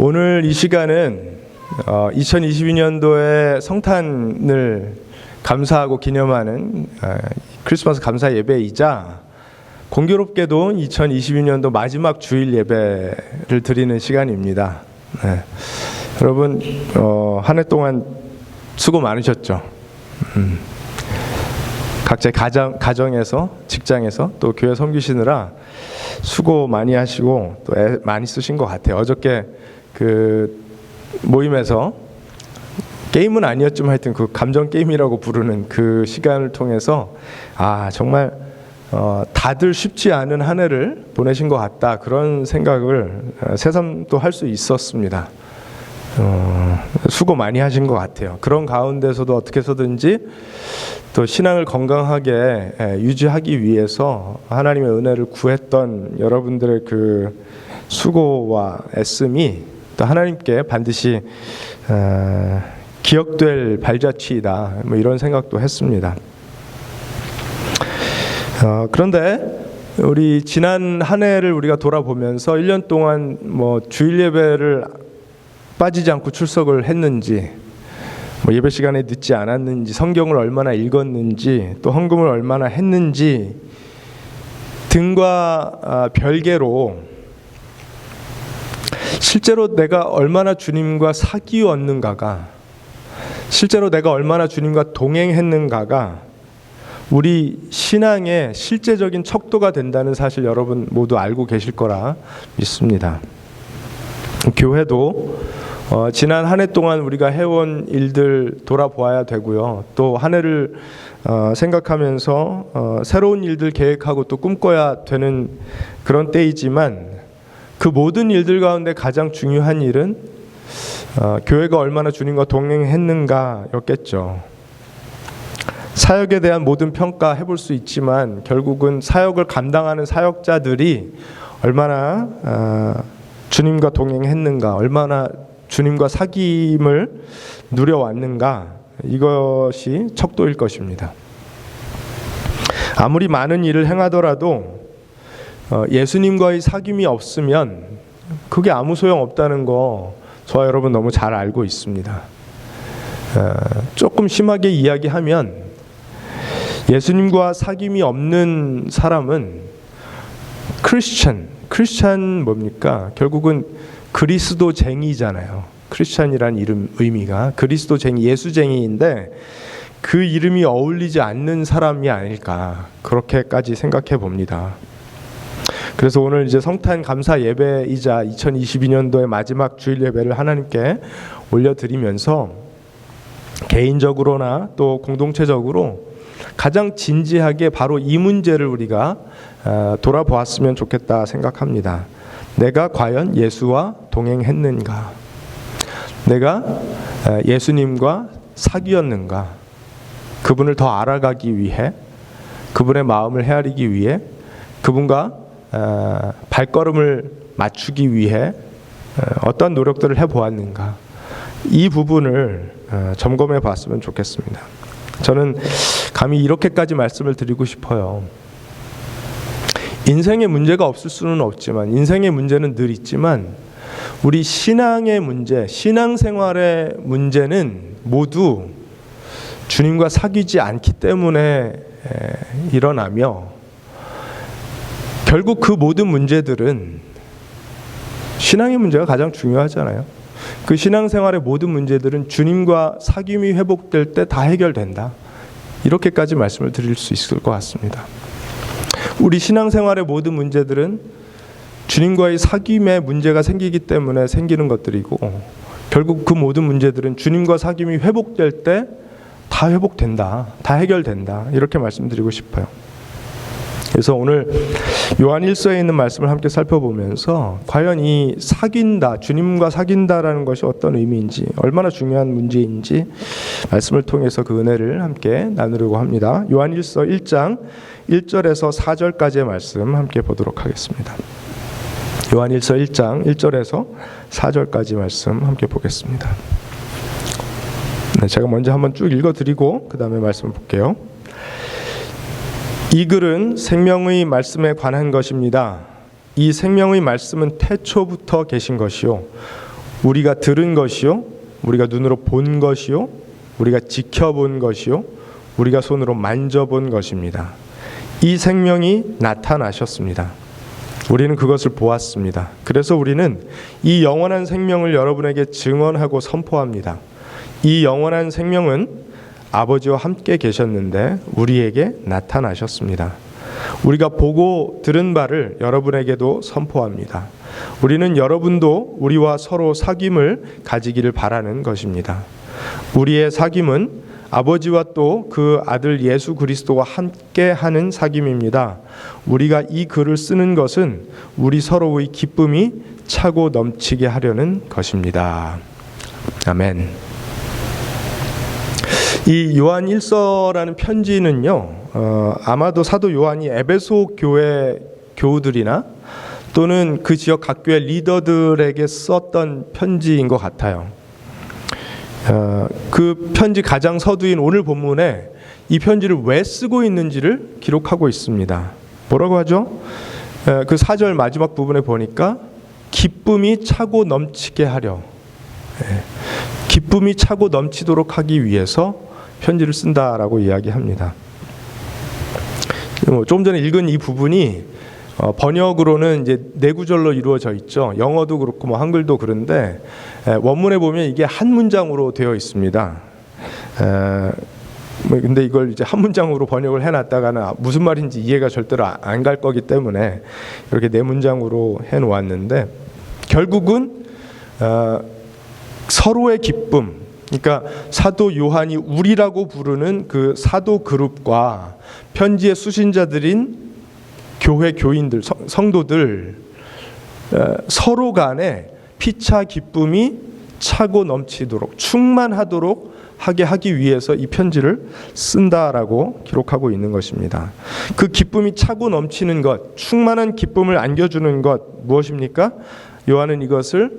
오늘 이 시간은 2022년도에 성탄을 감사하고 기념하는 크리스마스 감사 예배이자 공교롭게도 2022년도 마지막 주일 예배를 드리는 시간입니다. 네. 여러분 한 해 동안 수고 많으셨죠? 각자의 가정에서, 직장에서 또 교회 섬기시느라 수고 많이 하시고 또 애 많이 쓰신 것 같아요. 어저께 그 모임에서 게임은 아니었지만 하여튼 그 감정 게임이라고 부르는 그 시간을 통해서 정말 다들 쉽지 않은 한 해를 보내신 것 같다, 그런 생각을 새삼 또 할 수 있었습니다. 수고 많이 하신 것 같아요. 그런 가운데서도 어떻게 해서든지 또 신앙을 건강하게 유지하기 위해서 하나님의 은혜를 구했던 여러분들의 그 수고와 애씀이 또 하나님께 반드시 기억될 발자취이다, 뭐 이런 생각도 했습니다. 그런데 우리 지난 한 해를 우리가 돌아보면서 1년 동안 뭐 주일 예배를 빠지지 않고 출석을 했는지, 뭐 예배 시간에 늦지 않았는지, 성경을 얼마나 읽었는지, 또 헌금을 얼마나 했는지 등과 별개로 실제로 내가 얼마나 주님과 사귀었는가가, 실제로 내가 얼마나 주님과 동행했는가가 우리 신앙의 실제적인 척도가 된다는 사실 여러분 모두 알고 계실 거라 믿습니다. 교회도 지난 한 해 동안 우리가 해온 일들 돌아보아야 되고요. 또 한 해를 생각하면서 새로운 일들 계획하고 또 꿈꿔야 되는 그런 때이지만, 그 모든 일들 가운데 가장 중요한 일은 교회가 얼마나 주님과 동행했는가였겠죠. 사역에 대한 모든 평가 해볼 수 있지만 결국은 사역을 감당하는 사역자들이 얼마나 주님과 동행했는가, 얼마나 주님과 사귐을 누려왔는가, 이것이 척도일 것입니다. 아무리 많은 일을 행하더라도 예수님과의 사귐이 없으면 그게 아무 소용 없다는 거 저와 여러분 너무 잘 알고 있습니다. 조금 심하게 이야기하면 예수님과 사귐이 없는 사람은 크리스찬 뭡니까? 결국은 그리스도쟁이잖아요. 크리스찬이란 의미가 그리스도쟁이, 예수쟁이인데 그 이름이 어울리지 않는 사람이 아닐까, 그렇게까지 생각해 봅니다. 그래서 오늘 이제 성탄 감사 예배이자 2022년도의 마지막 주일 예배를 하나님께 올려드리면서 개인적으로나 또 공동체적으로 가장 진지하게 바로 이 문제를 우리가 돌아보았으면 좋겠다 생각합니다. 내가 과연 예수와 동행했는가? 내가 예수님과 사귀었는가? 그분을 더 알아가기 위해, 그분의 마음을 헤아리기 위해, 그분과 발걸음을 맞추기 위해 어떤 노력들을 해보았는가? 이 부분을 점검해 봤으면 좋겠습니다. 저는 감히 이렇게까지 말씀을 드리고 싶어요. 인생에 문제가 없을 수는 없지만, 인생의 문제는 늘 있지만 우리 신앙의 문제, 신앙생활의 문제는 모두 주님과 사귀지 않기 때문에 일어나며, 결국 그 모든 문제들은, 신앙의 문제가 가장 중요하잖아요. 그 신앙생활의 모든 문제들은 주님과 사귐이 회복될 때 다 해결된다, 이렇게까지 말씀을 드릴 수 있을 것 같습니다. 우리 신앙생활의 모든 문제들은 주님과의 사귐에 문제가 생기기 때문에 생기는 것들이고, 결국 그 모든 문제들은 주님과 사귐이 회복될 때 다 회복된다, 다 해결된다, 이렇게 말씀드리고 싶어요. 그래서 오늘 요한 1서에 있는 말씀을 함께 살펴보면서 과연 이 사귄다, 주님과 사귄다라는 것이 어떤 의미인지, 얼마나 중요한 문제인지 말씀을 통해서 그 은혜를 함께 나누려고 합니다. 요한 1서 1장 1절에서 4절까지의 말씀 함께 보도록 하겠습니다. 요한 1서 1장 1절에서 4절까지 말씀 함께 보겠습니다. 제가 먼저 한번 쭉 읽어드리고 그 다음에 말씀을 볼게요. 이 글은 생명의 말씀에 관한 것입니다. 이 생명의 말씀은 태초부터 계신 것이요 우리가 들은 것이요, 우리가 눈으로 본 것이요, 우리가 지켜본 것이요, 우리가 손으로 만져본 것입니다. 이 생명이 나타나셨습니다. 우리는 그것을 보았습니다. 그래서 우리는 이 영원한 생명을 여러분에게 증언하고 선포합니다. 이 영원한 생명은 아버지와 함께 계셨는데 우리에게 나타나셨습니다. 우리가 보고 들은 바를 여러분에게도 선포합니다. 우리는 여러분도 우리와 서로 사귐을 가지기를 바라는 것입니다. 우리의 사귐은 아버지와 또 그 아들 예수 그리스도와 함께 하는 사귐입니다. 우리가 이 글을 쓰는 것은 우리 서로의 기쁨이 차고 넘치게 하려는 것입니다. 아멘. 이 요한 1서라는 편지는요, 아마도 사도 요한이 에베소 교회 교우들이나 또는 그 지역 각 교회 리더들에게 썼던 편지인 것 같아요. 그 편지 가장 서두인 오늘 본문에 이 편지를 왜 쓰고 있는지를 기록하고 있습니다. 뭐라고 하죠? 그 4절 마지막 부분에 보니까 기쁨이 차고 넘치게 하려, 기쁨이 차고 넘치도록 하기 위해서 편지를 쓴다라고 이야기합니다. 좀 전에 읽은 이 부분이 번역으로는 이제 네 구절로 이루어져 있죠. 영어도 그렇고 뭐 한글도 그런데 원문에 보면 이게 한 문장으로 되어 있습니다. 근데 이걸 이제 한 문장으로 번역을 해놨다가는 무슨 말인지 이해가 절대로 안 갈 거기 때문에 이렇게 네 문장으로 해놓았는데 결국은 서로의 기쁨, 그러니까 사도 요한이 우리라고 부르는 그 사도 그룹과 편지의 수신자들인 교회 교인들, 성도들 서로 간에 피차 기쁨이 차고 넘치도록 충만하도록 하게 하기 위해서 이 편지를 쓴다라고 기록하고 있는 것입니다. 그 기쁨이 차고 넘치는 것, 충만한 기쁨을 안겨주는 것 무엇입니까? 요한은 이것을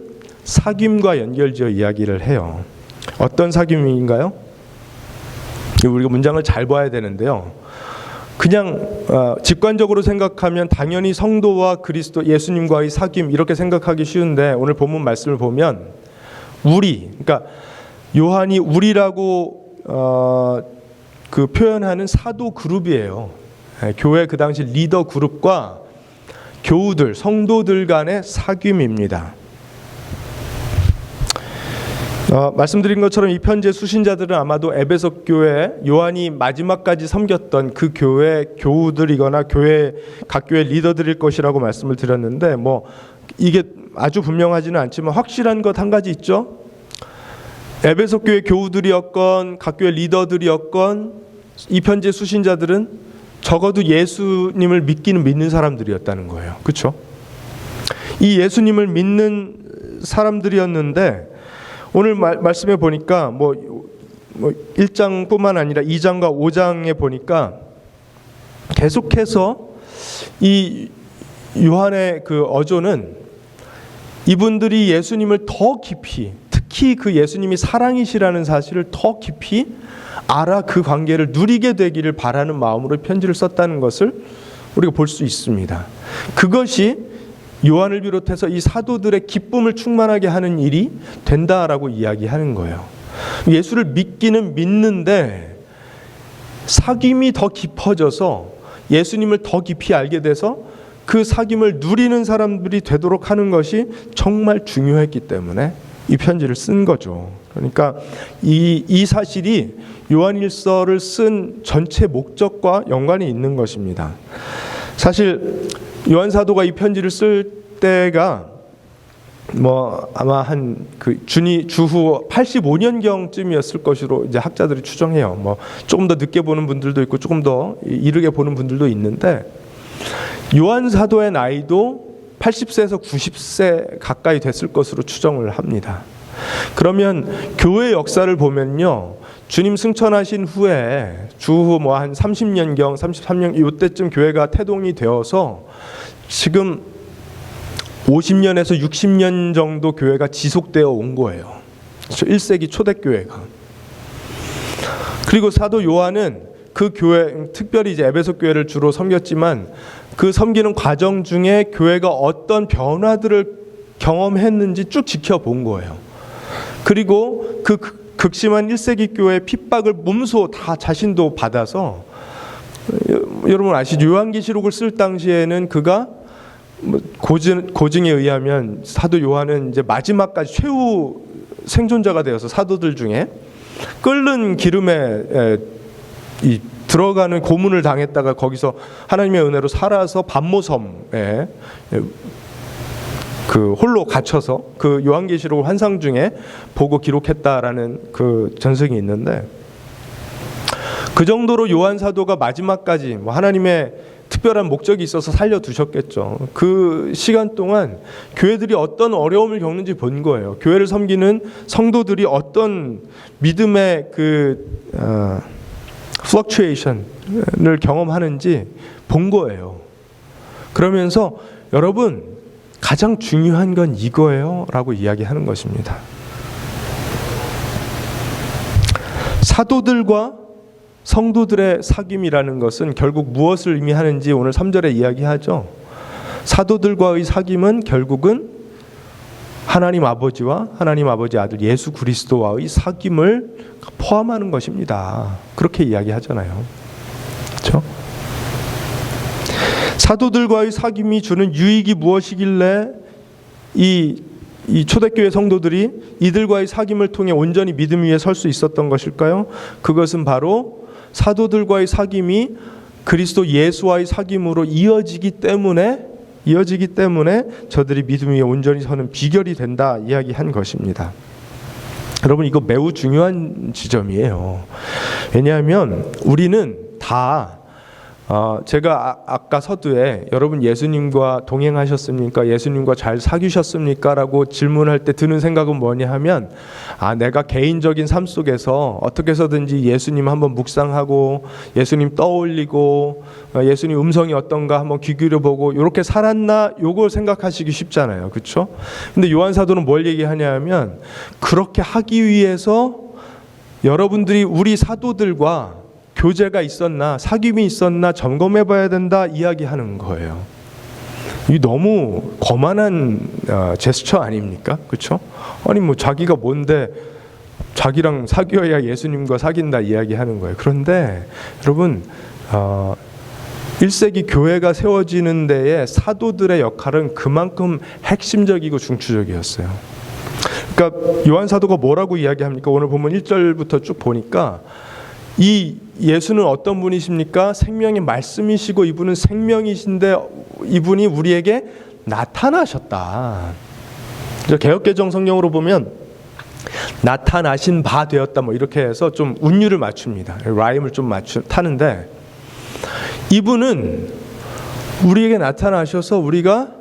사귐과 연결지어 이야기를 해요. 어떤 사귐인가요? 우리가 문장을 잘 봐야 되는데요. 그냥 직관적으로 생각하면 당연히 성도와 그리스도 예수님과의 사귐 이렇게 생각하기 쉬운데 오늘 본문 말씀을 보면 우리, 그러니까 요한이 우리라고 그 표현하는 사도 그룹이에요. 교회 그 당시 리더 그룹과 교우들, 성도들 간의 사귐입니다. 말씀드린 것처럼 이 편지의 수신자들은 아마도 에베소 교회 요한이 마지막까지 섬겼던 그 교회 교우들이거나 교회 각 교회 리더들일 것이라고 말씀을 드렸는데 뭐 이게 아주 분명하지는 않지만 확실한 것 한 가지 있죠. 에베소 교회 교우들이었건 각 교회 리더들이었건 이 편지의 수신자들은 적어도 예수님을 믿는 사람들이었다는 거예요. 그렇죠? 이 예수님을 믿는 사람들이었는데 오늘 말씀해 보니까 뭐 1장뿐만 아니라 2장과 5장에 보니까 계속해서 이 요한의 그 어조는 이분들이 예수님을 더 깊이, 특히 그 예수님이 사랑이시라는 사실을 더 깊이 알아 그 관계를 누리게 되기를 바라는 마음으로 편지를 썼다는 것을 우리가 볼 수 있습니다. 그것이 요한을 비롯해서 이 사도들의 기쁨을 충만하게 하는 일이 된다라고 이야기하는 거예요. 예수를 믿기는 믿는데 사귐이 더 깊어져서 예수님을 더 깊이 알게 돼서 그 사귐을 누리는 사람들이 되도록 하는 것이 정말 중요했기 때문에 이 편지를 쓴 거죠. 그러니까 이 사실이 요한일서를 쓴 전체 목적과 연관이 있는 것입니다. 사실 요한 사도가 이 편지를 쓸 때가 뭐 아마 한 그 주후 85년경쯤이었을 것으로 이제 학자들이 추정해요. 뭐 조금 더 늦게 보는 분들도 있고 조금 더 이르게 보는 분들도 있는데 요한 사도의 나이도 80세에서 90세 가까이 됐을 것으로 추정을 합니다. 그러면 교회 역사를 보면요. 주님 승천하신 후에 주후 뭐 한 30년경, 33년 이때쯤 교회가 태동이 되어서 지금 50년에서 60년 정도 교회가 지속되어 온 거예요. 1세기 초대교회가. 그리고 사도 요한은 그 교회, 특별히 이제 에베소 교회를 주로 섬겼지만 그 섬기는 과정 중에 교회가 어떤 변화들을 경험했는지 쭉 지켜본 거예요. 그리고 그 극심한 1세기 교회의 핍박을 몸소 다 자신도 받아서, 여러분 아시죠? 요한계시록을 쓸 당시에는 그가 고증에 의하면 사도 요한은 이제 마지막까지 최후 생존자가 되어서 사도들 중에 끓는 기름에 들어가는 고문을 당했다가 거기서 하나님의 은혜로 살아서 반모섬에 그 홀로 갇혀서 그 요한계시록을 환상 중에 보고 기록했다라는 그 전승이 있는데, 그 정도로 요한 사도가 마지막까지 하나님의 특별한 목적이 있어서 살려두셨겠죠. 그 시간 동안 교회들이 어떤 어려움을 겪는지 본 거예요. 교회를 섬기는 성도들이 어떤 믿음의 fluctuation을 경험하는지 본 거예요. 그러면서 여러분, 가장 중요한 건 이거예요 라고 이야기하는 것입니다. 사도들과 성도들의 사귐이라는 것은 결국 무엇을 의미하는지 오늘 3절에 이야기하죠. 사도들과의 사귐은 결국은 하나님 아버지와 하나님 아버지 아들 예수 그리스도와의 사귐을 포함하는 것입니다. 그렇게 이야기하잖아요. 그렇죠? 사도들과의 사귐이 주는 유익이 무엇이길래 이 초대교회 성도들이 이들과의 사귐을 통해 온전히 믿음 위에 설 수 있었던 것일까요? 그것은 바로 사도들과의 사귐이 그리스도 예수와의 사귐으로 이어지기 때문에 저들이 믿음 위에 온전히 서는 비결이 된다 이야기한 것입니다. 여러분, 이거 매우 중요한 지점이에요. 왜냐하면 우리는 다 제가 아까 서두에 여러분 예수님과 동행하셨습니까? 예수님과 잘 사귀셨습니까? 라고 질문할 때 드는 생각은 뭐냐 하면, 내가 개인적인 삶 속에서 어떻게 해서든지 예수님 한번 묵상하고 예수님 떠올리고 예수님 음성이 어떤가 한번 귀 기울여보고 이렇게 살았나, 요걸 생각하시기 쉽잖아요. 그렇죠? 근데 요한 사도는 뭘 얘기하냐 하면, 그렇게 하기 위해서 여러분들이 우리 사도들과 교제가 있었나, 사귐이 있었나 점검해 봐야 된다 이야기하는 거예요. 이 너무 거만한 제스처 아닙니까? 그렇죠? 아니 자기가 뭔데 자기랑 사귀어야 예수님과 사귄다 이야기하는 거예요. 그런데 여러분, 1세기 교회가 세워지는 데에 사도들의 역할은 그만큼 핵심적이고 중추적이었어요. 그러니까 요한 사도가 뭐라고 이야기합니까? 오늘 보면 1절부터 쭉 보니까 이 예수는 어떤 분이십니까? 생명의 말씀이시고 이분은 생명이신데 이분이 우리에게 나타나셨다. 개역개정 성경으로 보면 나타나신 바 되었다 이렇게 해서 좀 운율을 맞춥니다. 라임을 좀 타는데, 이분은 우리에게 나타나셔서 우리가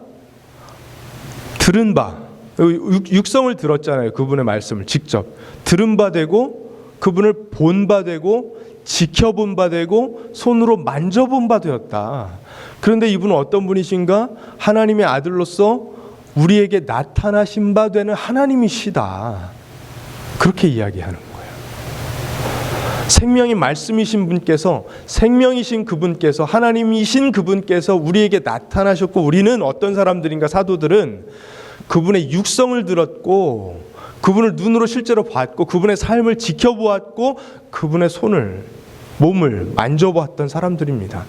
들은 바, 육성을 들었잖아요. 그분의 말씀을 직접 들은 바 되고, 그분을 본 바 되고, 지켜본 바 되고, 손으로 만져본 바 되었다. 그런데 이분은 어떤 분이신가? 하나님의 아들로서 우리에게 나타나신 바 되는 하나님이시다. 그렇게 이야기하는 거예요. 생명의 말씀이신 분께서, 생명이신 그분께서, 하나님이신 그분께서 우리에게 나타나셨고, 우리는 어떤 사람들인가? 사도들은 그분의 육성을 들었고, 그분을 눈으로 실제로 봤고, 그분의 삶을 지켜보았고, 그분의 몸을 만져보았던 사람들입니다.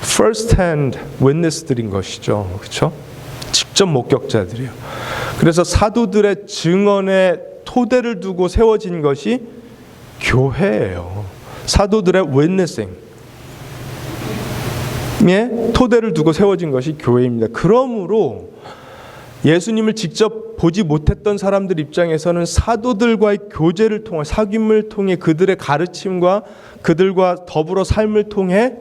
First hand witness들인 것이죠. 그렇죠? 직접 목격자들이요. 그래서 사도들의 증언에 토대를 두고 세워진 것이 교회예요. 사도들의 witnessing에 토대를 두고 세워진 것이 교회입니다. 그러므로 예수님을 직접 보지 못했던 사람들 입장에서는 사도들과의 교제를 통해, 사귐을 통해, 그들의 가르침과 그들과 더불어 삶을 통해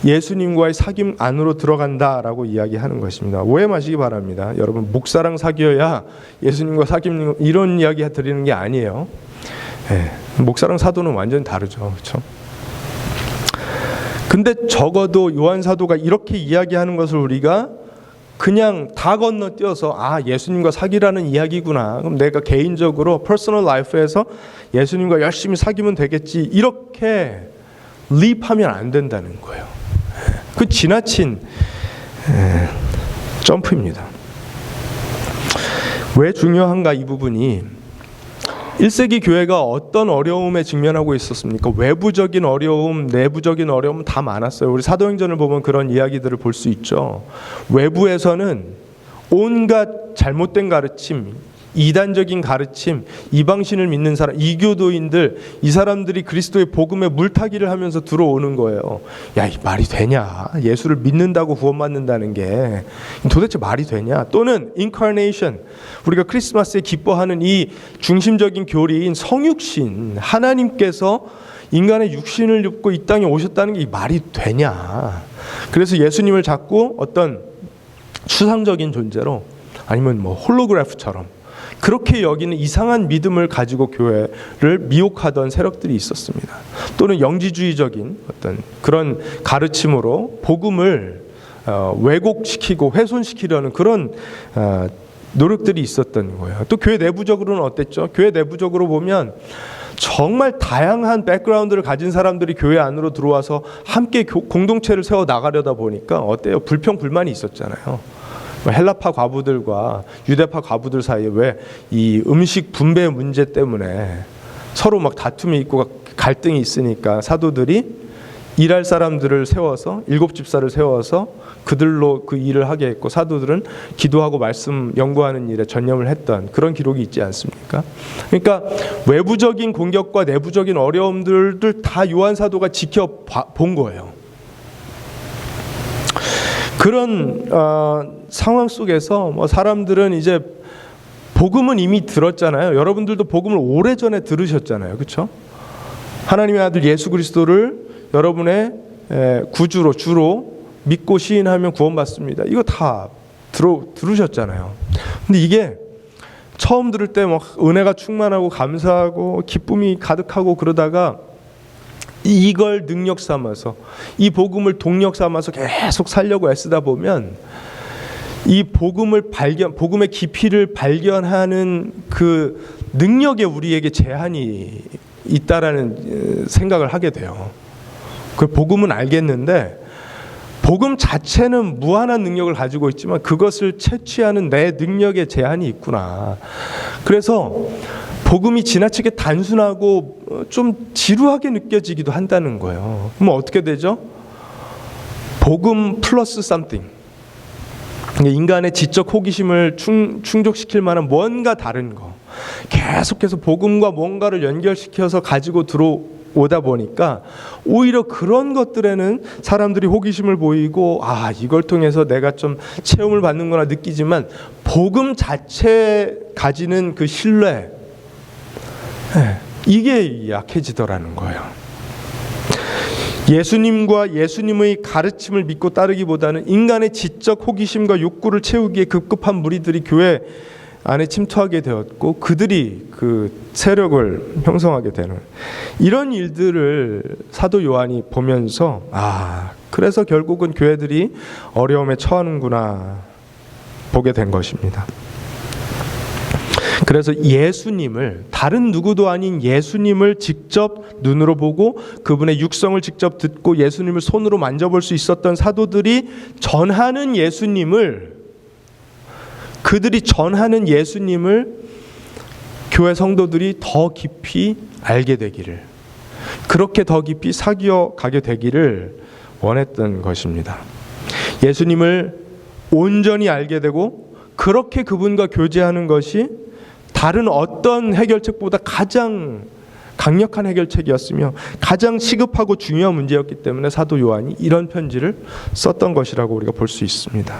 예수님과의 사귐 안으로 들어간다라고 이야기하는 것입니다. 오해 마시기 바랍니다. 여러분, 목사랑 사귀어야 예수님과 사귐, 이런 이야기 드리는 게 아니에요. 목사랑 사도는 완전히 다르죠. 그렇죠? 근데 적어도 요한 사도가 이렇게 이야기하는 것을 우리가 그냥 다 건너뛰어서 예수님과 사귀라는 이야기구나, 그럼 내가 개인적으로 퍼스널 라이프에서 예수님과 열심히 사귀면 되겠지, 이렇게 립하면 안 된다는 거예요. 그 지나친 점프입니다. 왜 중요한가 이 부분이 1세기 교회가 어떤 어려움에 직면하고 있었습니까? 외부적인 어려움, 내부적인 어려움 다 많았어요. 우리 사도행전을 보면 그런 이야기들을 볼 수 있죠. 외부에서는 온갖 잘못된 가르침, 이단적인 가르침, 이방신을 믿는 사람, 이교도인들, 이 사람들이 그리스도의 복음에 물타기를 하면서 들어오는 거예요. 야, 이 말이 되냐? 예수를 믿는다고 구원받는다는 게 도대체 말이 되냐? 또는 인카네이션, 우리가 크리스마스에 기뻐하는 이 중심적인 교리인 성육신, 하나님께서 인간의 육신을 입고 이 땅에 오셨다는 게 말이 되냐? 그래서 예수님을 자꾸 어떤 추상적인 존재로 아니면 뭐 홀로그래프처럼 그렇게 여기는 이상한 믿음을 가지고 교회를 미혹하던 세력들이 있었습니다. 또는 영지주의적인 어떤 그런 가르침으로 복음을 왜곡시키고 훼손시키려는 그런 노력들이 있었던 거예요. 또 교회 내부적으로는 어땠죠? 교회 내부적으로 보면 정말 다양한 백그라운드를 가진 사람들이 교회 안으로 들어와서 함께 공동체를 세워 나가려다 보니까 어때요? 불평 불만이 있었잖아요. 헬라파 과부들과 유대파 과부들 사이에 왜 이 음식 분배 문제 때문에 서로 막 다툼이 있고 갈등이 있으니까 사도들이 일할 사람들을 세워서 7집사를 세워서 그들로 그 일을 하게 했고 사도들은 기도하고 말씀 연구하는 일에 전념을 했던 그런 기록이 있지 않습니까? 그러니까 외부적인 공격과 내부적인 어려움들을 다 요한 사도가 지켜본 거예요. 그런 상황 속에서 뭐 사람들은 이제 복음은 이미 들었잖아요. 여러분들도 복음을 오래전에 들으셨잖아요. 그렇죠? 하나님의 아들 예수 그리스도를 여러분의 구주로 주로 믿고 시인하면 구원받습니다. 이거 다 들으셨잖아요. 근데 이게 처음 들을 때 막 은혜가 충만하고 감사하고 기쁨이 가득하고 그러다가 이걸 능력 삼아서 이 복음을 동력 삼아서 계속 살려고 애쓰다 보면 이 복음의 깊이를 발견하는 그 능력에 우리에게 제한이 있다라는 생각을 하게 돼요. 그 복음은 알겠는데 복음 자체는 무한한 능력을 가지고 있지만 그것을 채취하는 내 능력에 제한이 있구나. 그래서 복음이 지나치게 단순하고 좀 지루하게 느껴지기도 한다는 거예요. 그럼 어떻게 되죠? 복음 플러스 something. 인간의 지적 호기심을 충족시킬 만한 뭔가 다른 거. 계속해서 복음과 뭔가를 연결시켜서 가지고 들어오다 보니까 오히려 그런 것들에는 사람들이 호기심을 보이고 이걸 통해서 내가 좀 체험을 받는구나 느끼지만 복음 자체 가지는 그 신뢰 이게 약해지더라는 거예요. 예수님과 예수님의 가르침을 믿고 따르기보다는 인간의 지적 호기심과 욕구를 채우기에 급급한 무리들이 교회 안에 침투하게 되었고 그들이 그 세력을 형성하게 되는 이런 일들을 사도 요한이 보면서 그래서 결국은 교회들이 어려움에 처하는구나 보게 된 것입니다. 그래서 예수님을 다른 누구도 아닌 예수님을 직접 눈으로 보고 그분의 육성을 직접 듣고 예수님을 손으로 만져볼 수 있었던 사도들이 그들이 전하는 예수님을 교회 성도들이 더 깊이 알게 되기를 그렇게 더 깊이 사귀어 가게 되기를 원했던 것입니다. 예수님을 온전히 알게 되고 그렇게 그분과 교제하는 것이 다른 어떤 해결책보다 가장 강력한 해결책이었으며 가장 시급하고 중요한 문제였기 때문에 사도 요한이 이런 편지를 썼던 것이라고 우리가 볼 수 있습니다.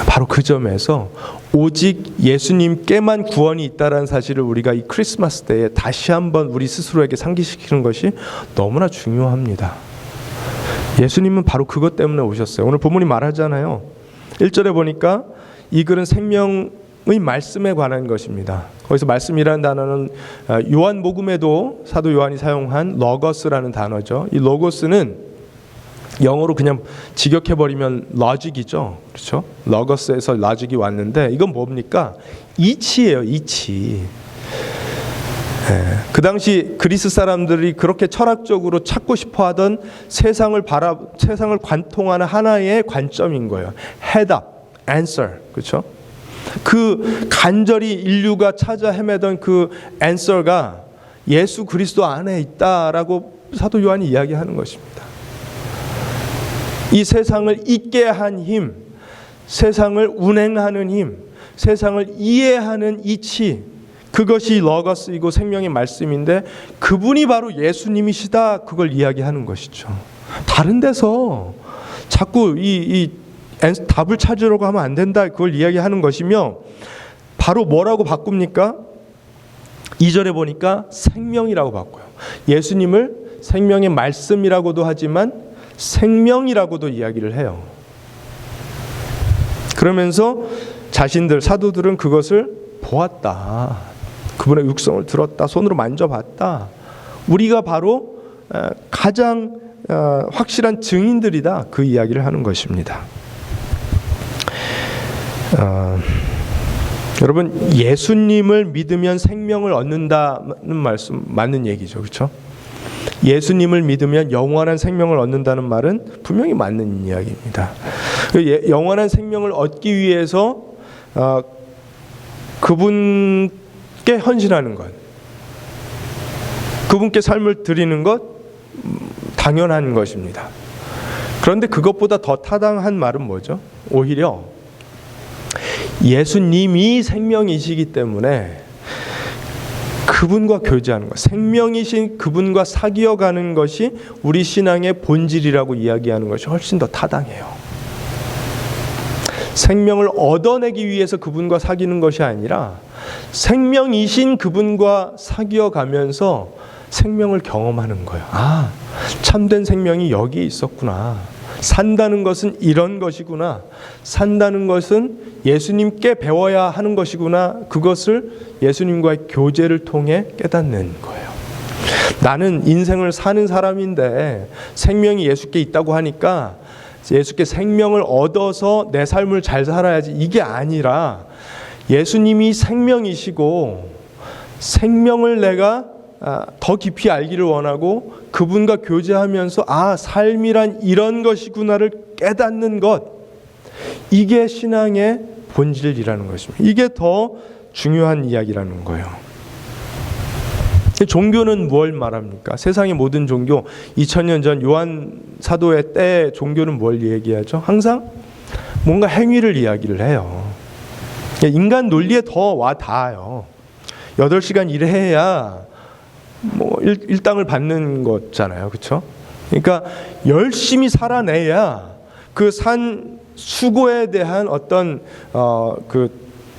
바로 그 점에서 오직 예수님께만 구원이 있다는 사실을 우리가 이 크리스마스 때에 다시 한번 우리 스스로에게 상기시키는 것이 너무나 중요합니다. 예수님은 바로 그것 때문에 오셨어요. 오늘 본문이 말하잖아요. 1절에 보니까 이 글은 생명의 말씀에 관한 것입니다. 거기서 말씀이라는 단어는 요한복음에도 사도 요한이 사용한 로고스라는 단어죠. 이 로고스는 영어로 그냥 직역해버리면 로직이죠. 그렇죠? 로고스에서 로직이 왔는데 이건 뭡니까? 이치예요. 이치. 그 당시 그리스 사람들이 그렇게 철학적으로 찾고 싶어하던 세상을 관통하는 하나의 관점인 거예요. 해답, answer. 그렇죠? 그 간절히 인류가 찾아 헤매던 그 앤서가 예수 그리스도 안에 있다라고 사도 요한이 이야기하는 것입니다. 이 세상을 잊게 한 힘, 세상을 운행하는 힘, 세상을 이해하는 이치, 그것이 로고스이고 생명의 말씀인데 그분이 바로 예수님이시다, 그걸 이야기하는 것이죠. 다른 데서 자꾸 이 답을 찾으려고 하면 안 된다, 그걸 이야기하는 것이며, 바로 뭐라고 바꿉니까? 2절에 보니까 생명이라고 바꿔요. 예수님을 생명의 말씀이라고도 하지만 생명이라고도 이야기를 해요. 그러면서 자신들 사도들은 그것을 보았다, 그분의 육성을 들었다, 손으로 만져봤다, 우리가 바로 가장 확실한 증인들이다, 그 이야기를 하는 것입니다. 여러분, 예수님을 믿으면 생명을 얻는다는 말씀 맞는 얘기죠, 그렇죠? 예수님을 믿으면 영원한 생명을 얻는다는 말은 분명히 맞는 이야기입니다. 영원한 생명을 얻기 위해서 그분께 헌신하는 것, 그분께 삶을 드리는 것, 당연한 것입니다. 그런데 그것보다 더 타당한 말은 뭐죠? 오히려 예수님이 생명이시기 때문에 그분과 교제하는 것, 생명이신 그분과 사귀어가는 것이 우리 신앙의 본질이라고 이야기하는 것이 훨씬 더 타당해요. 생명을 얻어내기 위해서 그분과 사귀는 것이 아니라 생명이신 그분과 사귀어가면서 생명을 경험하는 거예요. 아, 참된 생명이 여기 있었구나. 산다는 것은 이런 것이구나. 산다는 것은 예수님께 배워야 하는 것이구나. 그것을 예수님과의 교제를 통해 깨닫는 거예요. 나는 인생을 사는 사람인데 생명이 예수께 있다고 하니까 예수께 생명을 얻어서 내 삶을 잘 살아야지, 이게 아니라 예수님이 생명이시고 생명을 내가 더 깊이 알기를 원하고 그분과 교제하면서 아, 삶이란 이런 것이구나를 깨닫는 것, 이게 신앙의 본질이라는 것입니다. 이게 더 중요한 이야기라는 거예요. 종교는 뭘 말합니까? 세상의 모든 종교, 2000년 전 요한 사도의 때 종교는 뭘 얘기하죠? 항상 뭔가 행위를 이야기를 해요. 인간 논리에 더 와 닿아요. 8시간 일해야 뭐 일당을 받는 거잖아요, 그렇죠? 그러니까 열심히 살아내야 그 산 수고에 대한 어떤 그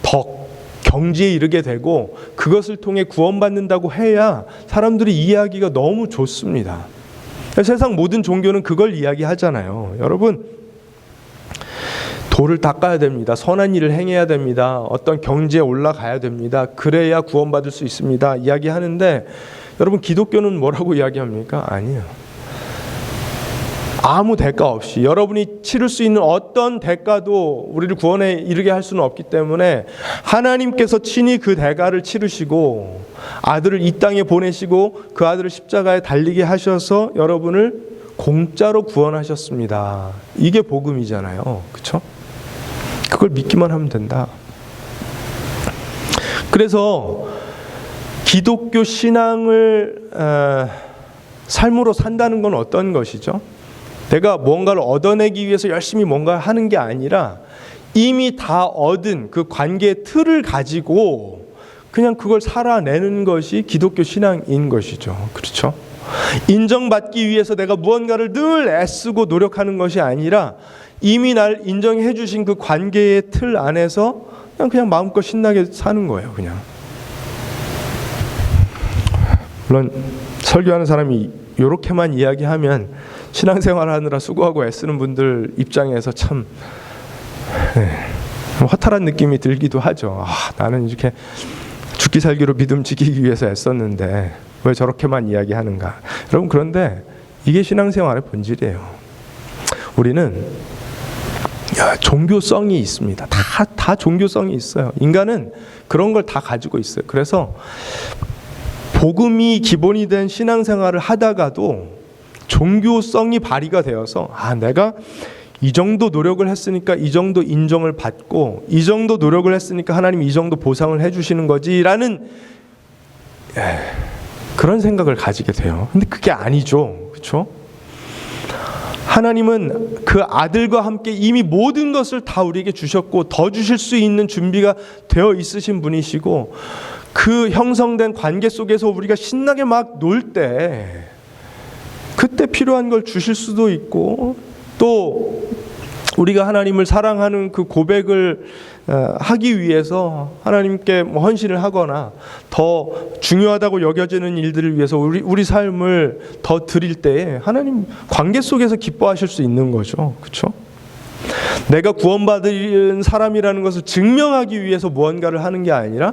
덕, 경지에 이르게 되고 그것을 통해 구원받는다고 해야 사람들이 이해하기가 너무 좋습니다. 세상 모든 종교는 그걸 이야기하잖아요. 여러분, 도를 닦아야 됩니다. 선한 일을 행해야 됩니다. 어떤 경지에 올라가야 됩니다. 그래야 구원받을 수 있습니다. 이야기하는데 여러분, 기독교는 뭐라고 이야기합니까? 아니에요. 아무 대가 없이, 여러분이 치를 수 있는 어떤 대가도 우리를 구원에 이르게 할 수는 없기 때문에 하나님께서 친히 그 대가를 치르시고 아들을 이 땅에 보내시고 그 아들을 십자가에 달리게 하셔서 여러분을 공짜로 구원하셨습니다. 이게 복음이잖아요, 그렇죠? 그걸 믿기만 하면 된다. 그래서 기독교 신앙을 삶으로 산다는 건 어떤 것이죠? 내가 뭔가를 얻어내기 위해서 열심히 뭔가 하는 게 아니라 이미 다 얻은 그 관계의 틀을 가지고 그냥 그걸 살아내는 것이 기독교 신앙인 것이죠. 그렇죠? 인정받기 위해서 내가 무언가를 늘 애쓰고 노력하는 것이 아니라 이미 날 인정해 주신 그 관계의 틀 안에서 그냥 마음껏 신나게 사는 거예요, 그냥. 물론 설교하는 사람이 이렇게만 이야기하면 신앙생활 하느라 수고하고 애쓰는 분들 입장에서 참 허탈한 느낌이 들기도 하죠. 아, 나는 이렇게 죽기 살기로 믿음 지키기 위해서 애썼는데 왜 저렇게만 이야기하는가. 여러분, 그런데 이게 신앙생활의 본질이에요. 우리는 종교성이 있습니다. 다 종교성이 있어요. 인간은 그런 걸 다 가지고 있어요. 그래서 복음이 기본이 된 신앙생활을 하다가도 종교성이 발휘가 되어서 아, 내가 이 정도 노력을 했으니까 이 정도 인정을 받고 이 정도 노력을 했으니까 하나님이 이 정도 보상을 해주시는 거지라는 그런 생각을 가지게 돼요. 근데 그게 아니죠. 그렇죠? 하나님은 그 아들과 함께 이미 모든 것을 다 우리에게 주셨고 더 주실 수 있는 준비가 되어 있으신 분이시고 그 형성된 관계 속에서 우리가 신나게 막 놀 때 그때 필요한 걸 주실 수도 있고 또 우리가 하나님을 사랑하는 그 고백을 하기 위해서 하나님께 헌신을 하거나 더 중요하다고 여겨지는 일들을 위해서 우리 삶을 더 드릴 때에 하나님 관계 속에서 기뻐하실 수 있는 거죠. 그렇죠? 내가 구원받은 사람이라는 것을 증명하기 위해서 무언가를 하는 게 아니라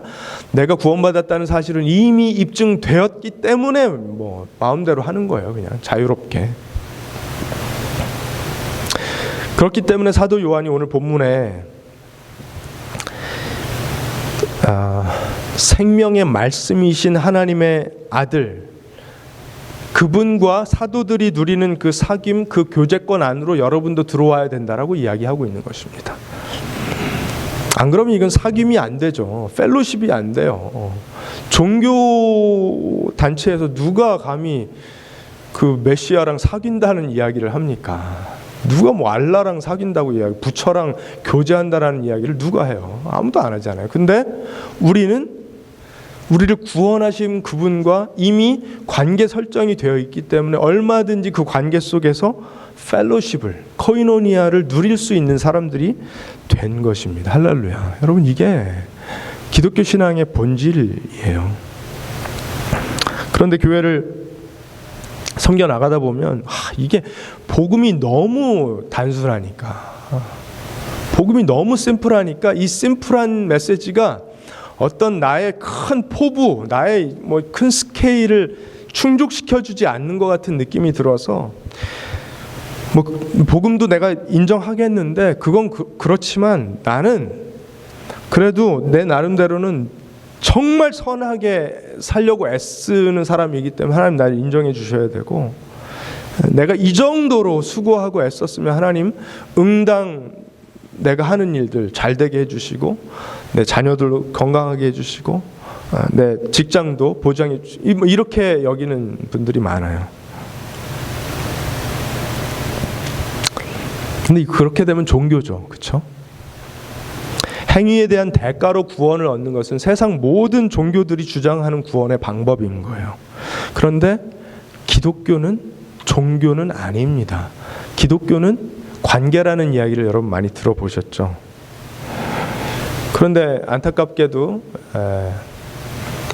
내가 구원받았다는 사실은 이미 입증되었기 때문에 뭐 마음대로 하는 거예요. 그냥 자유롭게. 그렇기 때문에 사도 요한이 오늘 본문에 생명의 말씀이신 하나님의 아들 그분과 사도들이 누리는 그 사귐, 그 교제권 안으로 여러분도 들어와야 된다라고 이야기하고 있는 것입니다. 안 그러면 이건 사귐이 안 되죠. 펠로십이 안 돼요. 종교 단체에서 누가 감히 그 메시아랑 사귄다는 이야기를 합니까? 누가 뭐 알라랑 사귄다고 이야기, 부처랑 교제한다라는 이야기를 누가 해요? 아무도 안 하잖아요. 근데 우리를 구원하신 그분과 이미 관계 설정이 되어 있기 때문에 얼마든지 그 관계 속에서 펠로십을, 코이노니아를 누릴 수 있는 사람들이 된 것입니다. 할렐루야. 여러분 이게 기독교 신앙의 본질이에요. 그런데 교회를 섬겨 나가다 보면 이게 복음이 너무 단순하니까 복음이 너무 심플하니까 이 심플한 메시지가 어떤 나의 큰 포부, 나의 뭐 큰 스케일을 충족시켜주지 않는 것 같은 느낌이 들어서 뭐 복음도 내가 인정하겠는데 그건 그렇지만 나는 그래도 내 나름대로는 정말 선하게 살려고 애쓰는 사람이기 때문에 하나님 나를 인정해 주셔야 되고 내가 이 정도로 수고하고 애썼으면 하나님 응당 내가 하는 일들 잘 되게 해주시고 내 자녀들도 건강하게 해주시고 내 직장도 보장해 주시고 이렇게 여기는 분들이 많아요. 근데 그렇게 되면 종교죠. 그렇죠? 행위에 대한 대가로 구원을 얻는 것은 세상 모든 종교들이 주장하는 구원의 방법인 거예요. 그런데 기독교는 종교는 아닙니다. 기독교는 관계라는 이야기를 여러분 많이 들어보셨죠. 그런데 안타깝게도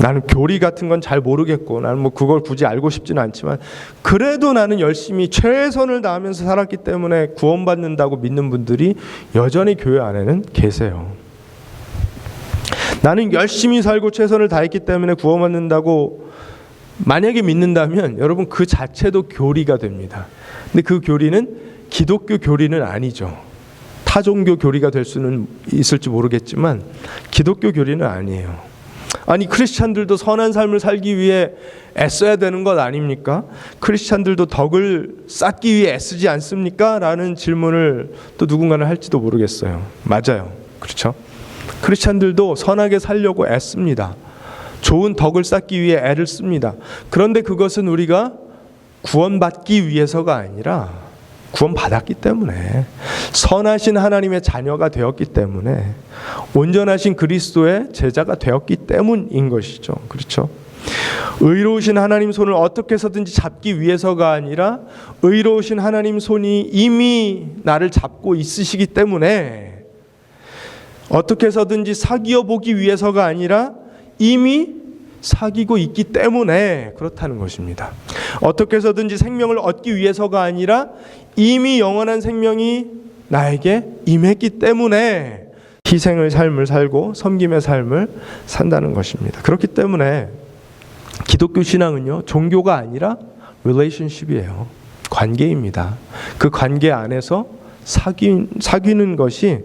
나는 교리 같은 건 잘 모르겠고 나는 뭐 그걸 굳이 알고 싶지는 않지만 그래도 나는 열심히 최선을 다하면서 살았기 때문에 구원받는다고 믿는 분들이 여전히 교회 안에는 계세요. 나는 열심히 살고 최선을 다했기 때문에 구원받는다고 만약에 믿는다면 여러분 그 자체도 교리가 됩니다. 근데 그 교리는 기독교 교리는 아니죠. 타 종교 교리가 될 수는 있을지 모르겠지만 기독교 교리는 아니에요. 아니 크리스찬들도 선한 삶을 살기 위해 애써야 되는 것 아닙니까? 크리스찬들도 덕을 쌓기 위해 애쓰지 않습니까? 라는 질문을 또 누군가는 할지도 모르겠어요. 맞아요. 그렇죠? 크리스찬들도 선하게 살려고 애씁니다. 좋은 덕을 쌓기 위해 애를 씁니다. 그런데 그것은 우리가 구원받기 위해서가 아니라 구원받았기 때문에 선하신 하나님의 자녀가 되었기 때문에 온전하신 그리스도의 제자가 되었기 때문인 것이죠. 그렇죠? 의로우신 하나님 손을 어떻게 해서든지 잡기 위해서가 아니라 의로우신 하나님 손이 이미 나를 잡고 있으시기 때문에 어떻게 해서든지 사귀어 보기 위해서가 아니라 이미 사귀고 있기 때문에 그렇다는 것입니다. 어떻게 해서든지 생명을 얻기 위해서가 아니라 이미 영원한 생명이 나에게 임했기 때문에 희생의 삶을 살고 섬김의 삶을 산다는 것입니다. 그렇기 때문에 기독교 신앙은요, 종교가 아니라 relationship이에요. 관계입니다. 그 관계 안에서 사귀는 것이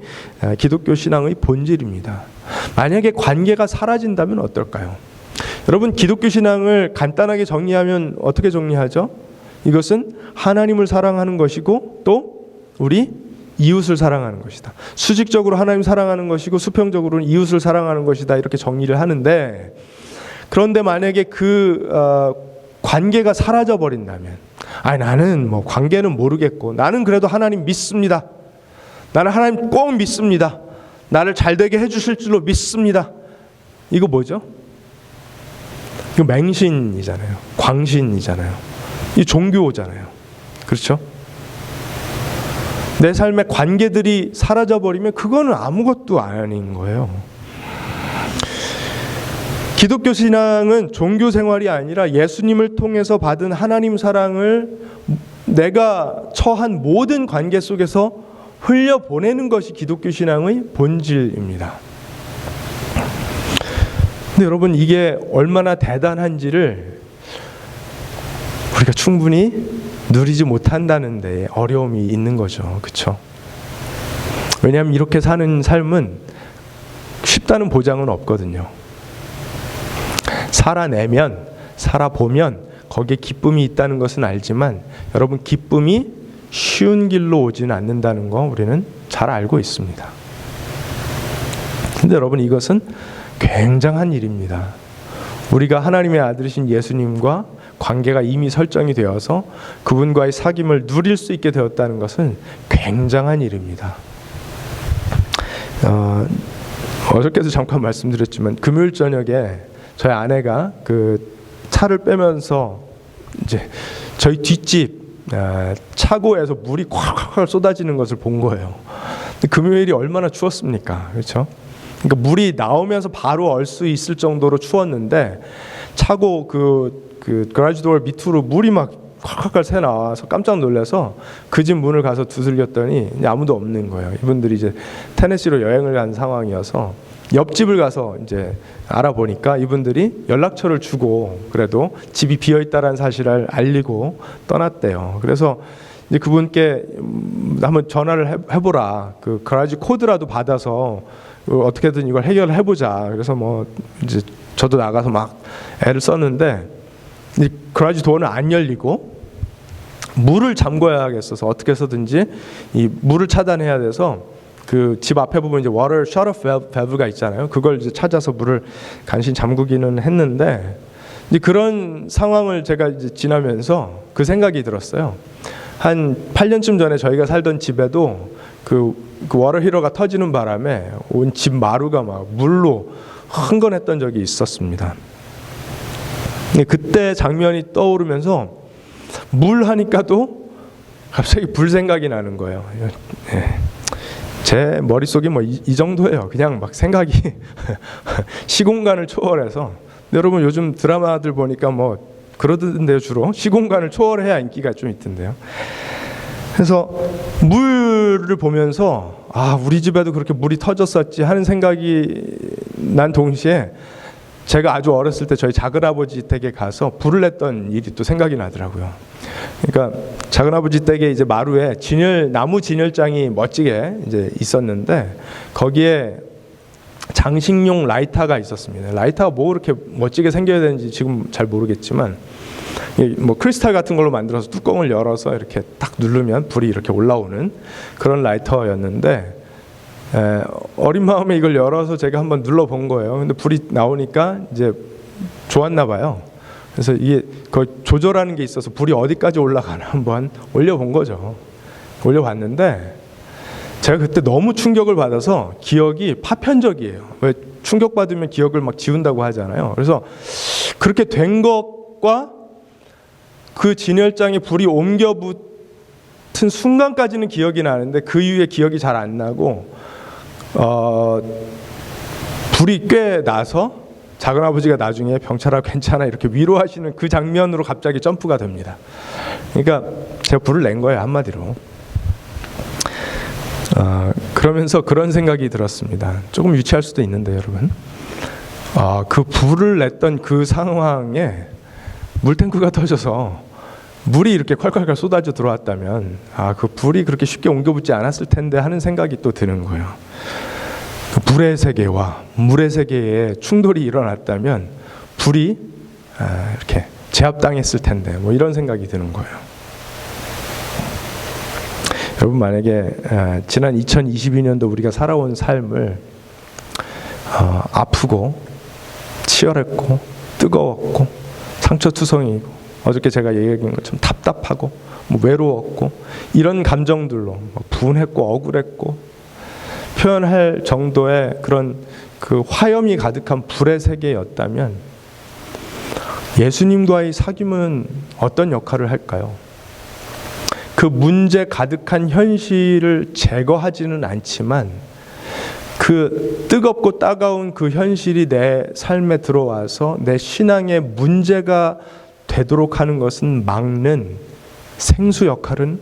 기독교 신앙의 본질입니다. 만약에 관계가 사라진다면 어떨까요? 여러분 기독교 신앙을 간단하게 정리하면 어떻게 정리하죠? 이것은 하나님을 사랑하는 것이고 또 우리 이웃을 사랑하는 것이다. 수직적으로 하나님 사랑하는 것이고 수평적으로는 이웃을 사랑하는 것이다. 이렇게 정리를 하는데, 그런데 만약에 그 관계가 사라져 버린다면, 나는 뭐 관계는 모르겠고 나는 그래도 하나님 믿습니다. 나는 하나님 꼭 믿습니다. 나를 잘되게 해주실 줄로 믿습니다. 이거 뭐죠? 이거 맹신이잖아요. 광신이잖아요. 이 종교잖아요. 그렇죠? 내 삶의 관계들이 사라져버리면 그거는 아무것도 아닌 거예요. 기독교 신앙은 종교 생활이 아니라 예수님을 통해서 받은 하나님 사랑을 내가 처한 모든 관계 속에서 흘려보내는 것이 기독교 신앙의 본질입니다. 근데 여러분, 이게 얼마나 대단한지를 우리가 충분히 누리지 못한다는 데 어려움이 있는 거죠. 그렇죠? 왜냐하면 이렇게 사는 삶은 쉽다는 보장은 없거든요. 살아내면, 살아보면 거기에 기쁨이 있다는 것은 알지만, 여러분, 기쁨이 쉬운 길로 오지는 않는다는 거 우리는 잘 알고 있습니다. 근데 여러분, 이것은 굉장한 일입니다. 우리가 하나님의 아들이신 예수님과 관계가 이미 설정이 되어서 그분과의 사귐을 누릴 수 있게 되었다는 것은 굉장한 일입니다. 어저께도 잠깐 말씀드렸지만, 금요일 저녁에 저희 아내가 그 차를 빼면서 이제 저희 뒷집 차고에서 물이 콱콱 쏟아지는 것을 본 거예요. 금요일이 얼마나 추웠습니까? 그렇죠? 그러니까 물이 나오면서 바로 얼 수 있을 정도로 추웠는데, 차고 그 그라지 도어 밑으로 물이 막 콱콱 새 나와서 깜짝 놀라서 그 집 문을 가서 두들겼더니 아무도 없는 거예요. 이분들이 이제 테네시로 여행을 간 상황이어서 옆집을 가서 이제 알아보니까 이분들이 연락처를 주고 그래도 집이 비어 있다라는 사실을 알리고 떠났대요. 그래서 이제 그분께 한번 전화를 해보라. 그 가라지 코드라도 받아서 어떻게든 이걸 해결을 해보자. 그래서 뭐 이제 저도 나가서 막 애를 썼는데, 이 가라지 도어는 안 열리고 물을 잠궈야겠어서 어떻게 해서든지 이 물을 차단해야 돼서 그 집 앞에 보면 이제 water shut off valve가 있잖아요. 그걸 이제 찾아서 물을 간신히 잠그기는 했는데, 이제 그런 상황을 제가 이제 지나면서 그 생각이 들었어요. 한 8년쯤 전에 저희가 살던 집에도 그 워터 히터가 터지는 바람에 온 집 마루가 막 물로 흥건했던 적이 있었습니다. 그때 장면이 떠오르면서 물 하니까도 갑자기 불 생각이 나는 거예요. 제 머릿속이 뭐 이 정도예요. 그냥 막 생각이 시공간을 초월해서. 여러분, 요즘 드라마들 보니까 뭐 그러던데요. 주로 시공간을 초월해야 인기가 좀 있던데요. 그래서 물을 보면서 우리 집에도 그렇게 물이 터졌었지 하는 생각이 난 동시에, 제가 아주 어렸을 때 저희 작은아버지 댁에 가서 불을 냈던 일이 또 생각이 나더라고요. 그러니까 작은아버지 댁에 이제 마루에 나무 진열장이 멋지게 이제 있었는데, 거기에 장식용 라이터가 있었습니다. 라이터가 뭐 그렇게 멋지게 생겨야 되는지 지금 잘 모르겠지만, 뭐 크리스탈 같은 걸로 만들어서 뚜껑을 열어서 이렇게 딱 누르면 불이 이렇게 올라오는 그런 라이터였는데, 어린 마음에 이걸 열어서 제가 한번 눌러본 거예요. 근데 불이 나오니까 이제 좋았나 봐요. 그래서 이게 그 조절하는 게 있어서 불이 어디까지 올라가나 한번 올려본 거죠. 올려봤는데 제가 그때 너무 충격을 받아서 기억이 파편적이에요. 왜 충격받으면 기억을 막 지운다고 하잖아요. 그래서 그렇게 된 것과 그 진열장에 불이 옮겨 붙은 순간까지는 기억이 나는데, 그 이후에 기억이 잘 안 나고, 불이 꽤 나서 작은아버지가 나중에 병철아 괜찮아 이렇게 위로하시는 그 장면으로 갑자기 점프가 됩니다. 그러니까 제가 불을 낸 거예요, 한마디로. 그러면서 그런 생각이 들었습니다. 조금 유치할 수도 있는데 여러분, 그 불을 냈던 그 상황에 물탱크가 터져서 물이 이렇게 콸콸콸 쏟아져 들어왔다면, 그 불이 그렇게 쉽게 옮겨붙지 않았을 텐데 하는 생각이 또 드는 거예요. 그 불의 세계와 물의 세계에 충돌이 일어났다면 불이 이렇게 제압당했을 텐데, 뭐 이런 생각이 드는 거예요. 여러분 만약에 지난 2022년도 우리가 살아온 삶을 아프고 치열했고 뜨거웠고 상처투성이고 어저께 제가 얘기한 것처럼 답답하고 외로웠고 이런 감정들로 분했고 억울했고 표현할 정도의 그런 그 화염이 가득한 불의 세계였다면 예수님과의 사귐은 어떤 역할을 할까요? 그 문제 가득한 현실을 제거하지는 않지만 그 뜨겁고 따가운 그 현실이 내 삶에 들어와서 내 신앙의 문제가 되도록 하는 것은 막는 생수 역할은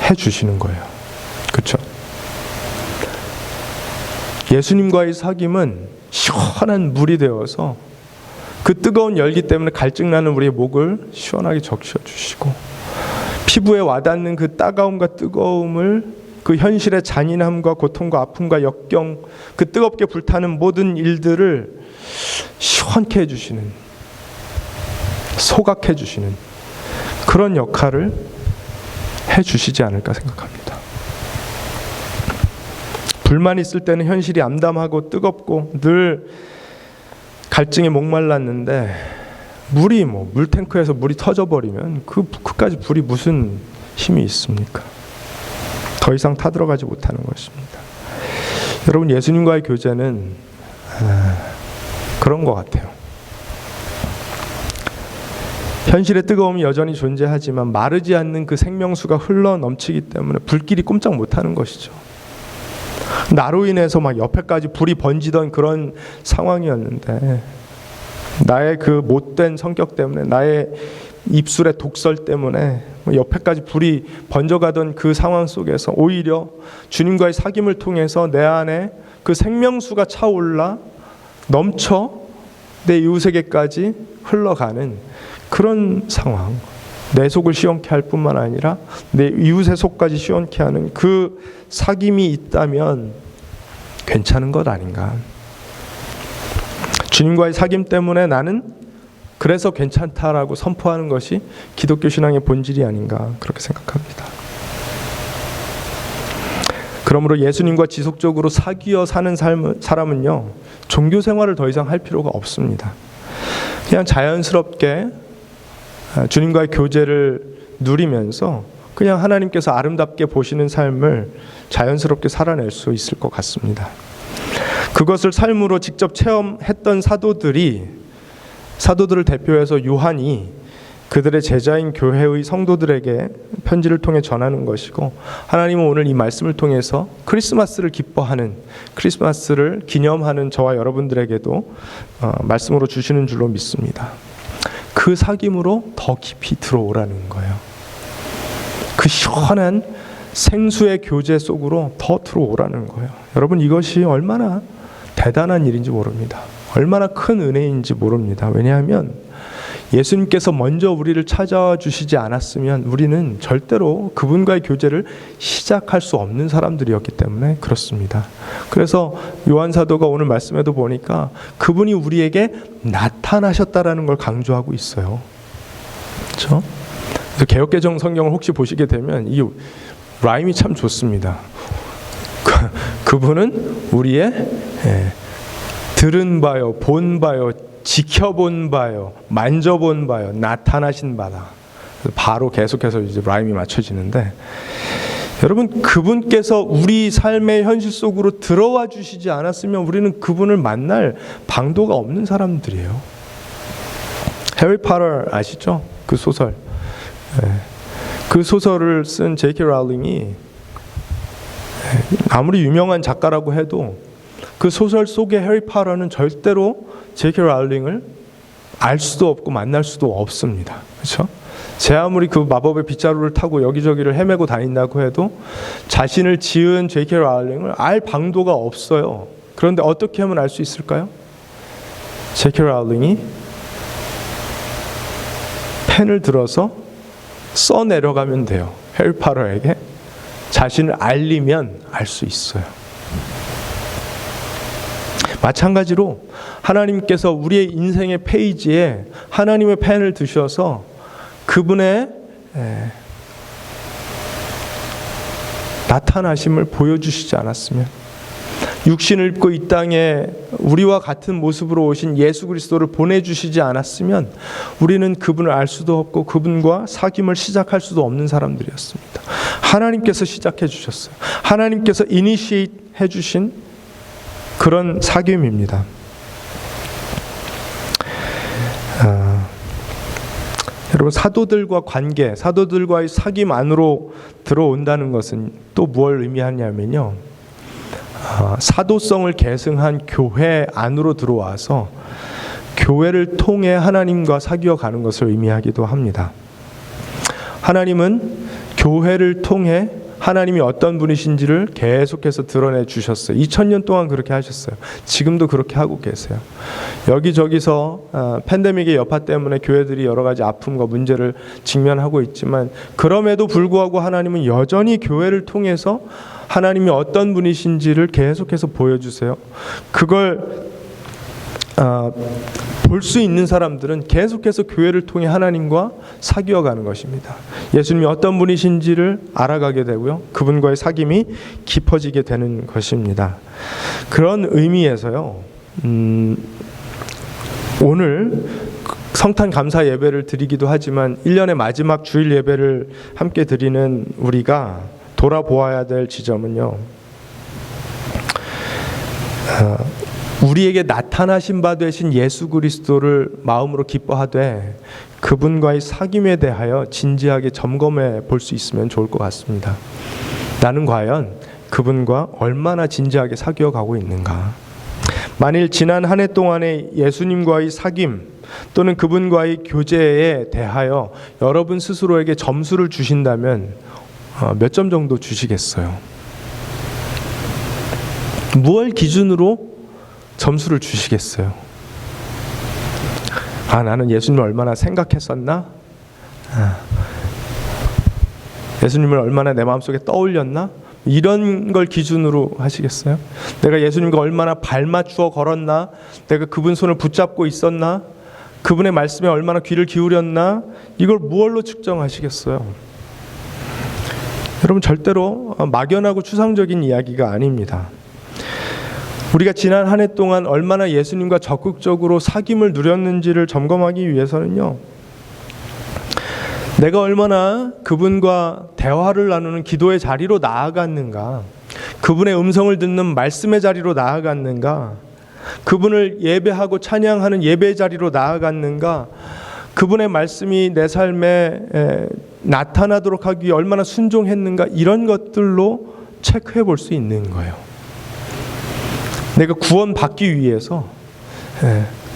해주시는 거예요. 그렇죠? 예수님과의 사귐은 시원한 물이 되어서 그 뜨거운 열기 때문에 갈증나는 우리의 목을 시원하게 적셔주시고 피부에 와닿는 그 따가움과 뜨거움을 그 현실의 잔인함과 고통과 아픔과 역경 그 뜨겁게 불타는 모든 일들을 시원케 해주시는 소각해 주시는 그런 역할을 해주시지 않을까 생각합니다. 불만 있을 때는 현실이 암담하고 뜨겁고 늘 갈증에 목말랐는데 물이 물탱크에서 물이 터져버리면 그까지 불이 무슨 힘이 있습니까? 더 이상 타들어가지 못하는 것입니다. 여러분 예수님과의 교제는 그런 것 같아요. 현실의 뜨거움이 여전히 존재하지만 마르지 않는 그 생명수가 흘러 넘치기 때문에 불길이 꼼짝 못하는 것이죠. 나로 인해서 막 옆에까지 불이 번지던 그런 상황이었는데 나의 그 못된 성격 때문에 나의 입술의 독설 때문에 옆에까지 불이 번져가던 그 상황 속에서 오히려 주님과의 사귐을 통해서 내 안에 그 생명수가 차올라 넘쳐 내 이웃에게까지 흘러가는 그런 상황, 내 속을 시원케 할 뿐만 아니라 내 이웃의 속까지 시원케 하는 그 사귐이 있다면 괜찮은 것 아닌가. 주님과의 사귐 때문에 나는 그래서 괜찮다라고 선포하는 것이 기독교 신앙의 본질이 아닌가 그렇게 생각합니다. 그러므로 예수님과 지속적으로 사귀어 사는 사람은요 종교 생활을 더 이상 할 필요가 없습니다. 그냥 자연스럽게 주님과의 교제를 누리면서 그냥 하나님께서 아름답게 보시는 삶을 자연스럽게 살아낼 수 있을 것 같습니다. 그것을 삶으로 직접 체험했던 사도들을 대표해서 요한이 그들의 제자인 교회의 성도들에게 편지를 통해 전하는 것이고 하나님은 오늘 이 말씀을 통해서 크리스마스를 기뻐하는 크리스마스를 기념하는 저와 여러분들에게도 말씀으로 주시는 줄로 믿습니다. 그 사귐으로 더 깊이 들어오라는 거예요. 그 시원한 생수의 교제 속으로 더 들어오라는 거예요. 여러분 이것이 얼마나 대단한 일인지 모릅니다. 얼마나 큰 은혜인지 모릅니다. 왜냐하면 예수님께서 먼저 우리를 찾아와 주시지 않았으면 우리는 절대로 그분과의 교제를 시작할 수 없는 사람들이었기 때문에 그렇습니다. 그래서 요한 사도가 오늘 말씀에도 보니까 그분이 우리에게 나타나셨다라는 걸 강조하고 있어요. 그렇죠? 그래서 개역개정 성경을 혹시 보시게 되면 이 라임이 참 좋습니다. 그분은 우리의 들은 바요, 본 바요, 지켜본 바요, 만져본 바요, 나타나신 바다. 바로 계속해서 이제 라임이 맞춰지는데 여러분 그분께서 우리 삶의 현실 속으로 들어와 주시지 않았으면 우리는 그분을 만날 방도가 없는 사람들이에요. 해리 포터 아시죠? 그 소설. 그 소설을 쓴 J.K. 라울링이 아무리 유명한 작가라고 해도 그 소설 속의 해리 포터는 절대로 J.K. 라울링을 알 수도 없고 만날 수도 없습니다. 그렇죠? 제 아무리 그 마법의 빗자루를 타고 여기저기를 헤매고 다닌다고 해도 자신을 지은 J.K. 라울링을 알 방도가 없어요. 그런데 어떻게 하면 알 수 있을까요? J.K. 라울링이 펜을 들어서 써 내려가면 돼요. 해리 포터에게 자신을 알리면 알 수 있어요. 마찬가지로 하나님께서 우리의 인생의 페이지에 하나님의 펜을 드셔서 그분의 나타나심을 보여주시지 않았으면, 육신을 입고 이 땅에 우리와 같은 모습으로 오신 예수 그리스도를 보내주시지 않았으면 우리는 그분을 알 수도 없고 그분과 사귐을 시작할 수도 없는 사람들이었습니다. 하나님께서 시작해 주셨어요. 하나님께서 이니시에이트 해주신 그런 사귐입니다. 여러분, 사도들과 관계, 사도들과의 사귐 안으로 들어온다는 것은 또 뭘 의미하냐면요, 사도성을 계승한 교회 안으로 들어와서 교회를 통해 하나님과 사귀어 가는 것을 의미하기도 합니다. 하나님은 교회를 통해 하나님이 어떤 분이신지를 계속해서 드러내 주셨어요. 2000년 동안 그렇게 하셨어요. 지금도 그렇게 하고 계세요. 여기저기서 팬데믹의 여파 때문에 교회들이 여러 가지 아픔과 문제를 직면하고 있지만, 그럼에도 불구하고 하나님은 여전히 교회를 통해서 하나님이 어떤 분이신지를 계속해서 보여주세요. 그걸 볼 수 있는 사람들은 계속해서 교회를 통해 하나님과 사귀어 가는 것입니다. 예수님이 어떤 분이신지를 알아가게 되고요, 그분과의 사귐이 깊어지게 되는 것입니다. 그런 의미에서요, 오늘 성탄 감사 예배를 드리기도 하지만 1년의 마지막 주일 예배를 함께 드리는 우리가 돌아보아야 될 지점은요, 우리에게 나타나신 바 되신 예수 그리스도를 마음으로 기뻐하되 그분과의 사귐에 대하여 진지하게 점검해 볼 수 있으면 좋을 것 같습니다. 나는 과연 그분과 얼마나 진지하게 사귀어 가고 있는가? 만일 지난 한 해 동안의 예수님과의 사귐 또는 그분과의 교제에 대하여 여러분 스스로에게 점수를 주신다면 몇 점 정도 주시겠어요? 무엇 기준으로 점수를 주시겠어요? 나는 예수님을 얼마나 생각했었나? 예수님을 얼마나 내 마음속에 떠올렸나? 이런 걸 기준으로 하시겠어요? 내가 예수님과 얼마나 발맞추어 걸었나? 내가 그분 손을 붙잡고 있었나? 그분의 말씀에 얼마나 귀를 기울였나? 이걸 무엇로 측정하시겠어요? 여러분, 절대로 막연하고 추상적인 이야기가 아닙니다. 우리가 지난 한 해 동안 얼마나 예수님과 적극적으로 사귐을 누렸는지를 점검하기 위해서는요, 내가 얼마나 그분과 대화를 나누는 기도의 자리로 나아갔는가, 그분의 음성을 듣는 말씀의 자리로 나아갔는가, 그분을 예배하고 찬양하는 예배의 자리로 나아갔는가, 그분의 말씀이 내 삶에 나타나도록 하기 위해 얼마나 순종했는가, 이런 것들로 체크해 볼 수 있는 거예요. 내가 구원받기 위해서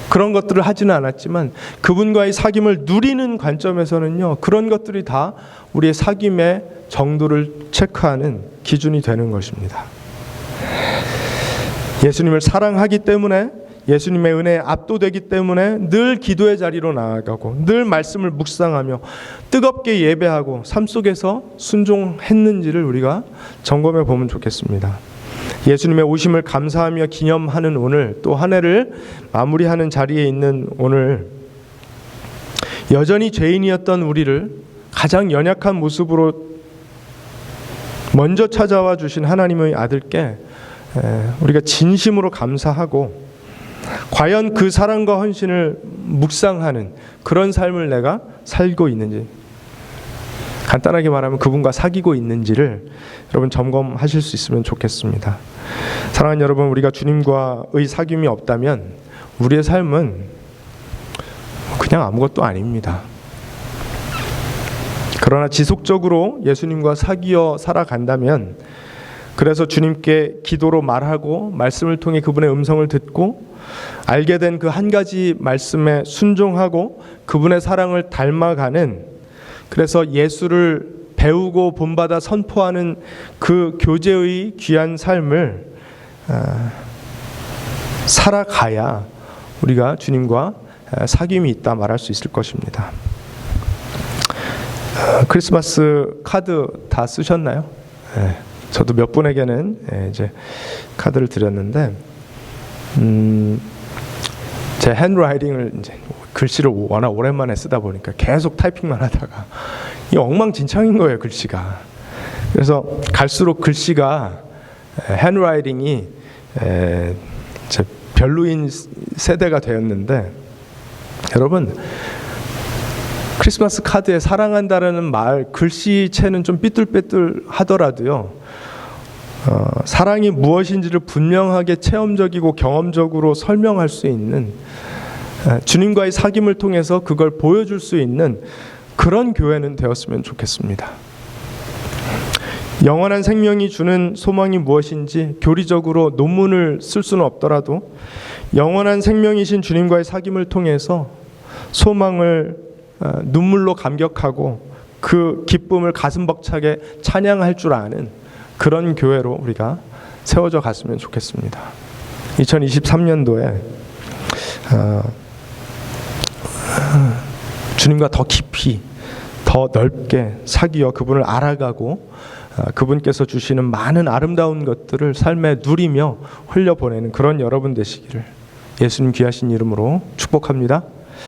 그런 것들을 하지는 않았지만 그분과의 사귐을 누리는 관점에서는요, 그런 것들이 다 우리의 사귐의 정도를 체크하는 기준이 되는 것입니다. 예수님을 사랑하기 때문에, 예수님의 은혜에 압도되기 때문에 늘 기도의 자리로 나아가고 늘 말씀을 묵상하며 뜨겁게 예배하고 삶 속에서 순종했는지를 우리가 점검해 보면 좋겠습니다. 예수님의 오심을 감사하며 기념하는 오늘, 또 한 해를 마무리하는 자리에 있는 오늘, 여전히 죄인이었던 우리를 가장 연약한 모습으로 먼저 찾아와 주신 하나님의 아들께 우리가 진심으로 감사하고, 과연 그 사랑과 헌신을 묵상하는 그런 삶을 내가 살고 있는지, 간단하게 말하면 그분과 사귀고 있는지를 여러분 점검하실 수 있으면 좋겠습니다. 사랑하는 여러분, 우리가 주님과의 사귐이 없다면 우리의 삶은 그냥 아무것도 아닙니다. 그러나 지속적으로 예수님과 사귀어 살아간다면, 그래서 주님께 기도로 말하고 말씀을 통해 그분의 음성을 듣고 알게 된 그 한 가지 말씀에 순종하고 그분의 사랑을 닮아가는, 그래서 예수를 배우고 본받아 선포하는 그 교제의 귀한 삶을 살아가야 우리가 주님과 사귐이 있다 말할 수 있을 것입니다. 크리스마스 카드 다 쓰셨나요? 저도 몇 분에게는 이제 카드를 드렸는데, 제 핸드라이팅을 이제 글씨를 워낙 오랜만에 쓰다 보니까 계속 타이핑만 하다가 이 엉망진창인 거예요, 글씨가. 그래서 갈수록 글씨가 핸드라이팅이 별로인 세대가 되었는데, 여러분 크리스마스 카드에 사랑한다라는 말 글씨체는 좀 삐뚤빼뚤하더라도요, 사랑이 무엇인지를 분명하게 체험적이고 경험적으로 설명할 수 있는, 주님과의 사귐을 통해서 그걸 보여줄 수 있는 그런 교회는 되었으면 좋겠습니다. 영원한 생명이 주는 소망이 무엇인지 교리적으로 논문을 쓸 수는 없더라도 영원한 생명이신 주님과의 사귐을 통해서 소망을 눈물로 감격하고 그 기쁨을 가슴 벅차게 찬양할 줄 아는 그런 교회로 우리가 세워져 갔으면 좋겠습니다. 2023년도에 주님과 더 깊이 더 넓게 사귀어 그분을 알아가고 그분께서 주시는 많은 아름다운 것들을 삶에 누리며 흘려보내는 그런 여러분 되시기를 예수님 귀하신 이름으로 축복합니다.